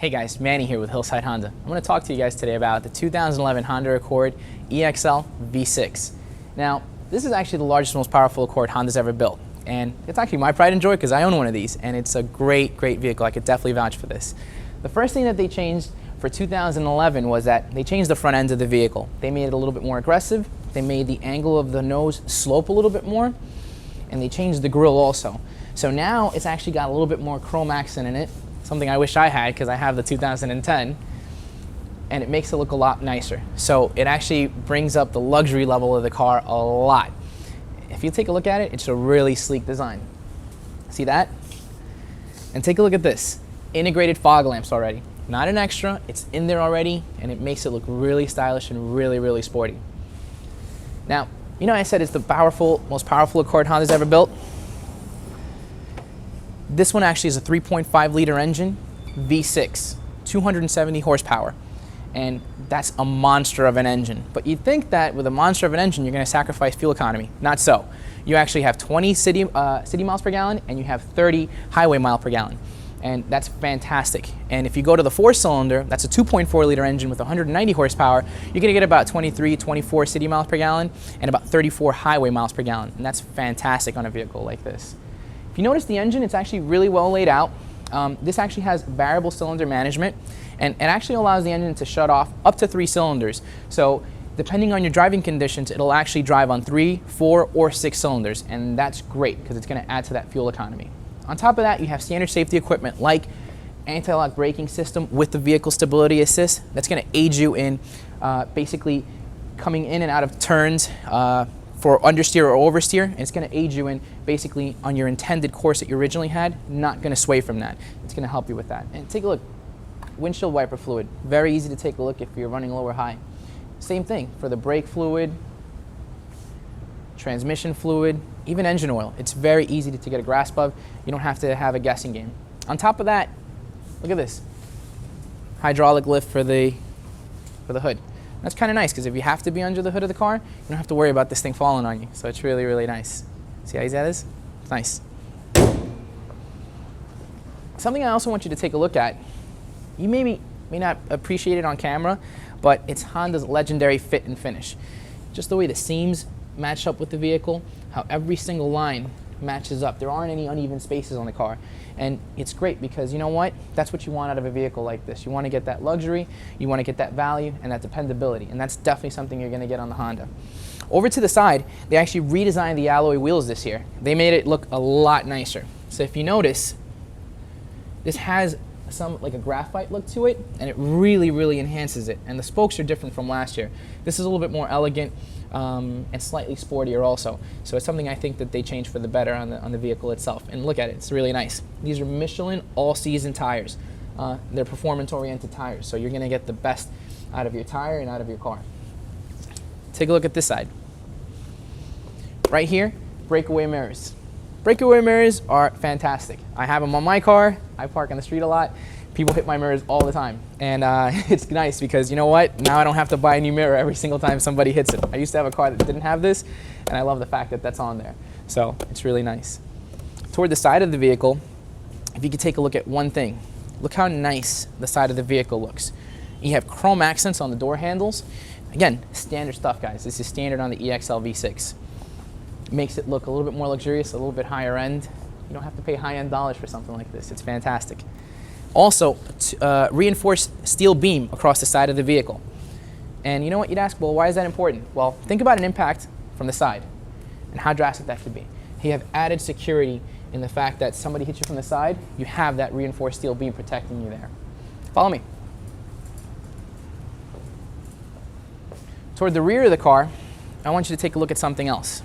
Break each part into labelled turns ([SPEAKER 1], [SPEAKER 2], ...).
[SPEAKER 1] Hey guys, Manny here with Hillside Honda. I'm going to talk to you guys today about the 2011 Honda Accord EXL V6. Now, this is actually the largest, most powerful Accord Honda's ever built. And it's actually my pride and joy because I own one of these, and it's a great, great vehicle. I could definitely vouch for this. The first thing that they changed for 2011 was that they changed the front end of the vehicle. They made it a little bit more aggressive. They made the angle of the nose slope a little bit more, and they changed the grille also. So now it's actually got a little bit more chrome accent in it, something I wish I had because I have the 2010, and it makes it look a lot nicer. So it actually brings up the luxury level of the car a lot. If you take a look at it, it's a really sleek design. See that? And take a look at this. Integrated fog lamps already. Not an extra, it's in there already, and it makes it look really stylish and really, really sporty. Now, you know I said it's the most powerful Accord Honda's ever built? This one actually is a 3.5 liter engine, V6, 270 horsepower. And that's a monster of an engine. But you'd think that with a monster of an engine, you're going to sacrifice fuel economy. Not so. You actually have 20 city miles per gallon, and you have 30 highway mile per gallon. And that's fantastic. And if you go to the 4-cylinder, that's a 2.4 liter engine with 190 horsepower, you're going to get about 23, 24 city miles per gallon and about 34 highway miles per gallon. And that's fantastic on a vehicle like this. If you notice the engine, it's actually really well laid out. This actually has variable cylinder management, and it actually allows the engine to shut off up to 3 cylinders. So depending on your driving conditions, it'll actually drive on 3, 4, or 6 cylinders, and that's great because it's going to add to that fuel economy. On top of that, you have standard safety equipment like anti-lock braking system with the vehicle stability assist. That's going to aid you in basically coming in and out of turns for understeer or oversteer, and it's going to aid you in basically on your intended course that you originally had, not going to sway from that. It's going to help you with that. And take a look, windshield wiper fluid, very easy to take a look if you're running low or high. Same thing for the brake fluid, transmission fluid, even engine oil. It's very easy to get a grasp of. You don't have to have a guessing game. On top of that, look at this, hydraulic lift for the hood. That's kind of nice because if you have to be under the hood of the car, you don't have to worry about this thing falling on you. So it's really, really nice. See how easy that is? It's nice. Something I also want you to take a look at, you may not appreciate it on camera, but it's Honda's legendary fit and finish. Just the way the seams match up with the vehicle, how every single line matches up. There aren't any uneven spaces on the car. And it's great because you know what? That's what you want out of a vehicle like this. You want to get that luxury, you want to get that value, and that dependability. And that's definitely something you're going to get on the Honda. Over to the side, they actually redesigned the alloy wheels this year. They made it look a lot nicer. So if you notice, this has like a graphite look to it, and it really, really enhances it. And the spokes are different from last year. This is a little bit more elegant and slightly sportier also. So it's something I think that they changed for the better on the vehicle itself. And look at it, it's really nice. These are Michelin all-season tires. They're performance-oriented tires, so you're going to get the best out of your tire and out of your car. Take a look at this side. Right here, breakaway mirrors. Breakaway mirrors are fantastic. I have them on my car. I park on the street a lot. People hit my mirrors all the time. And it's nice because you know what? Now I don't have to buy a new mirror every single time somebody hits it. I used to have a car that didn't have this, and I love the fact that that's on there. So it's really nice. Toward the side of the vehicle, if you could take a look at one thing, look how nice the side of the vehicle looks. You have chrome accents on the door handles. Again, standard stuff, guys. This is standard on the EXL V6. Makes it look a little bit more luxurious, a little bit higher end. You don't have to pay high-end dollars for something like this. It's fantastic. Also, reinforced steel beam across the side of the vehicle. And you know what, you'd ask, well, why is that important? Well, think about an impact from the side and how drastic that could be. You have added security in the fact that somebody hits you from the side, you have that reinforced steel beam protecting you there. Follow me. Toward the rear of the car, I want you to take a look at something else.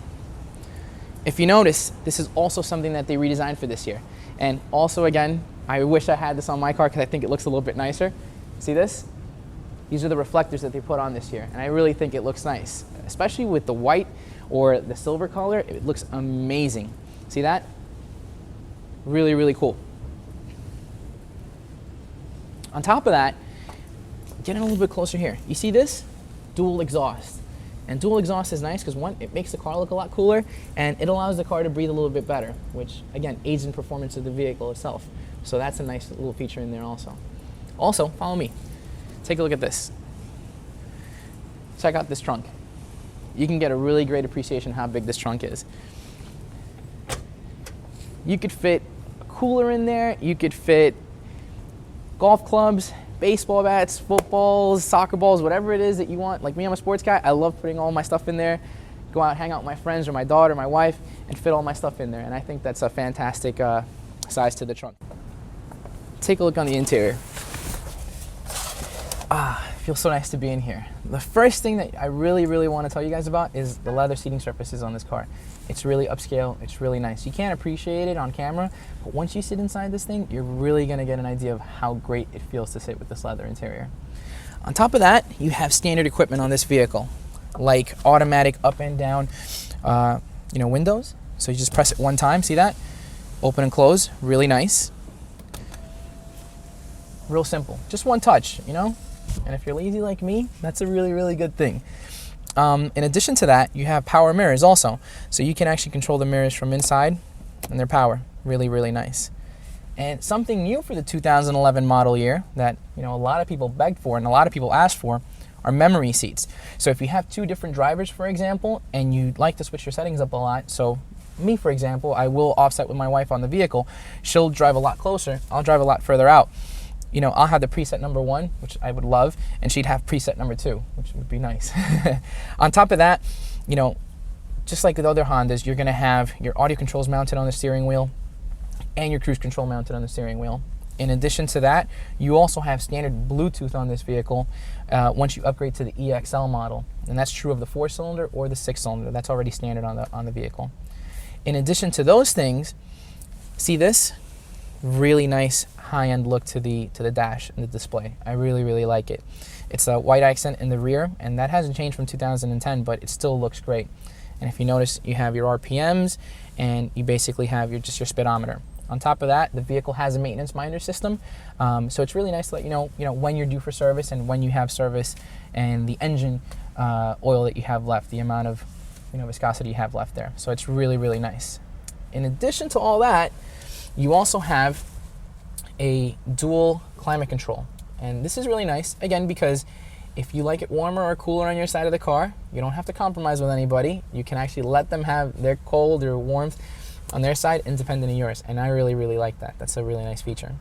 [SPEAKER 1] If you notice, this is also something that they redesigned for this year. And also, again, I wish I had this on my car because I think it looks a little bit nicer. See this? These are the reflectors that they put on this year, and I really think it looks nice. Especially with the white or the silver color, it looks amazing. See that? Really, really cool. On top of that, getting a little bit closer here. You see this? Dual exhaust. And dual exhaust is nice because one, it makes the car look a lot cooler, and it allows the car to breathe a little bit better, which again aids in performance of the vehicle itself. So that's a nice little feature in there also. Also, follow me. Take a look at this. Check out this trunk. You can get a really great appreciation how big this trunk is. You could fit a cooler in there. You could fit golf clubs, baseball bats, footballs, soccer balls, whatever it is that you want. Like me, I'm a sports guy. I love putting all my stuff in there. Go out, hang out with my friends or my daughter, my wife, and fit all my stuff in there. And I think that's a fantastic size to the trunk. Take a look on the interior. Feels so nice to be in here. The first thing that I really want to tell you guys about is the leather seating surfaces on this car. It's really upscale, it's really nice. You can't appreciate it on camera, but once you sit inside this thing, you're really gonna get an idea of how great it feels to sit with this leather interior. On top of that, you have standard equipment on this vehicle, like automatic up and down windows. So you just press it one time, see that? Open and close, really nice. Real simple, just one touch, you know? And if you're lazy like me, that's a really good thing. In addition to that, you have power mirrors also. So you can actually control the mirrors from inside and their power. Really nice. And something new for the 2011 model year that a lot of people begged for and a lot of people asked for are memory seats. So if you have two different drivers, for example, and you'd like to switch your settings up a lot, so me, for example, I will offset with my wife on the vehicle. She'll drive a lot closer. I'll drive a lot further out. I'll have the preset number 1, which I would love, and she'd have preset number 2, which would be nice. On top of that, just like with other Hondas, you're going to have your audio controls mounted on the steering wheel and your cruise control mounted on the steering wheel. In addition to that, you also have standard Bluetooth on this vehicle once you upgrade to the EXL model, and that's true of the 4-cylinder or the 6-cylinder. That's already standard on the vehicle. In addition to those things, see this? Really nice high-end look to the dash and the display. I really like it. It's a white accent in the rear, and that hasn't changed from 2010, but it still looks great. And if you notice, you have your RPMs, and you basically have your speedometer. On top of that, the vehicle has a maintenance minder system, so it's really nice to let you know when you're due for service and when you have service, and the engine oil that you have left, the amount of viscosity you have left there. So it's really nice. In addition to all that, you also have a dual climate control. And this is really nice, again, because if you like it warmer or cooler on your side of the car, you don't have to compromise with anybody. You can actually let them have their cold or warmth on their side independent of yours. And I really like that. That's a really nice feature.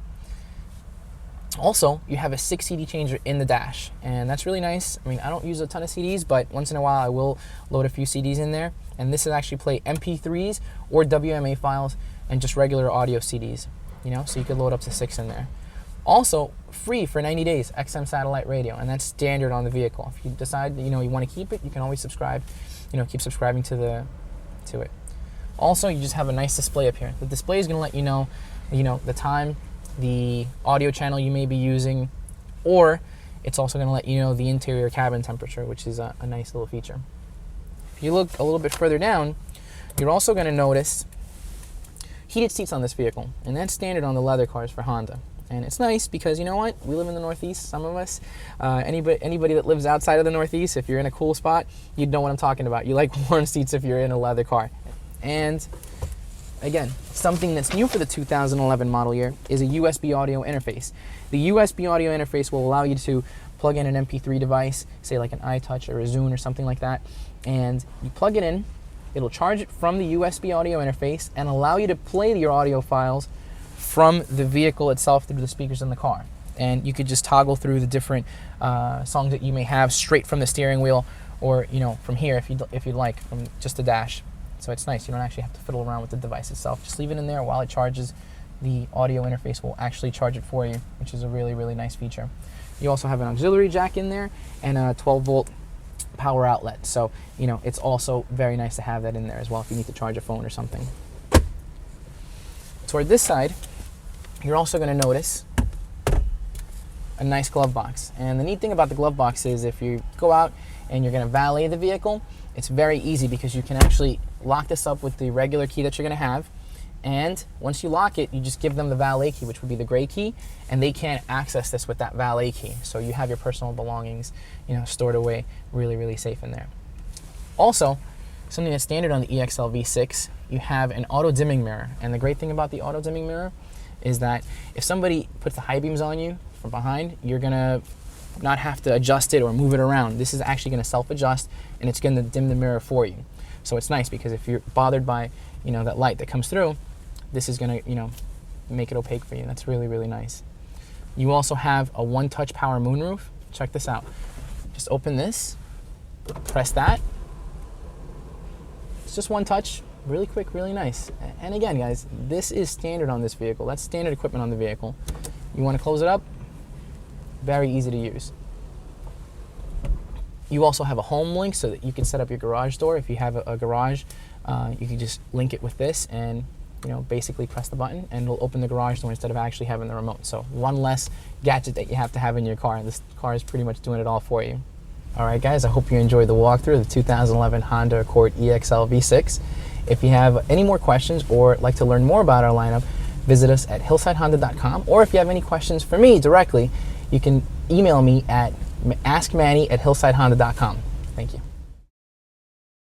[SPEAKER 1] Also, you have a 6 CD changer in the dash, and that's really nice. I mean, I don't use a ton of CDs, but once in a while I will load a few CDs in there. And this is actually play MP3s or WMA files and just regular audio CDs, so you could load up to 6 in there. Also, free for 90 days, XM satellite radio, and that's standard on the vehicle. If you decide that, you want to keep it, you can always subscribe, keep subscribing to it. Also, you just have a nice display up here. The display is going to let you know, the time, the audio channel you may be using, or it's also going to let you know the interior cabin temperature, which is a nice little feature. If you look a little bit further down, you're also going to notice heated seats on this vehicle, and that's standard on the leather cars for Honda. And it's nice because, you know what, we live in the Northeast, some of us. Anybody that lives outside of the Northeast, if you're in a cool spot, you'd know what I'm talking about. You like warm seats if you're in a leather car. And again, something that's new for the 2011 model year is a USB audio interface. The USB audio interface will allow you to plug in an MP3 device, say like an iTouch or a Zune or something like that, and you plug it in. It'll charge it from the USB audio interface and allow you to play your audio files from the vehicle itself through the speakers in the car. And you could just toggle through the different songs that you may have straight from the steering wheel, or from here if you'd like, from just the dash. So it's nice. You don't actually have to fiddle around with the device itself. Just leave it in there while it charges. The audio interface will actually charge it for you, which is a really nice feature. You also have an auxiliary jack in there and a 12-volt power outlet. So, it's also very nice to have that in there as well if you need to charge a phone or something. Toward this side, you're also going to notice a nice glove box. And the neat thing about the glove box is if you go out and you're going to valet the vehicle, it's very easy because you can actually lock this up with the regular key that you're going to have. And once you lock it, you just give them the valet key, which would be the gray key, and they can't access this with that valet key. So you have your personal belongings, stored away really safe in there. Also, something that's standard on the EXL V6, you have an auto dimming mirror. And the great thing about the auto dimming mirror is that if somebody puts the high beams on you from behind, you're gonna not have to adjust it or move it around. This is actually gonna self-adjust, and it's gonna dim the mirror for you. So it's nice because if you're bothered by, you know, that light that comes through, this is gonna, you know, make it opaque for you. That's really, really nice. You also have a one-touch power moonroof. Check this out. Just open this, press that. It's just one touch, really quick, really nice. And again, guys, this is standard on this vehicle. That's standard equipment on the vehicle. You want to close it up, very easy to use. You also have a home link so that you can set up your garage door. If you have a garage, you can just link it with this and, you know, basically press the button and it'll open the garage door instead of actually having the remote. So one less gadget that you have to have in your car. This car is pretty much doing it all for you. All right, guys, I hope you enjoyed the walkthrough of the 2011 Honda Accord EXL V6. If you have any more questions or like to learn more about our lineup, visit us at hillsidehonda.com. Or if you have any questions for me directly, you can email me at askmanny@hillsidehonda.com. Thank you.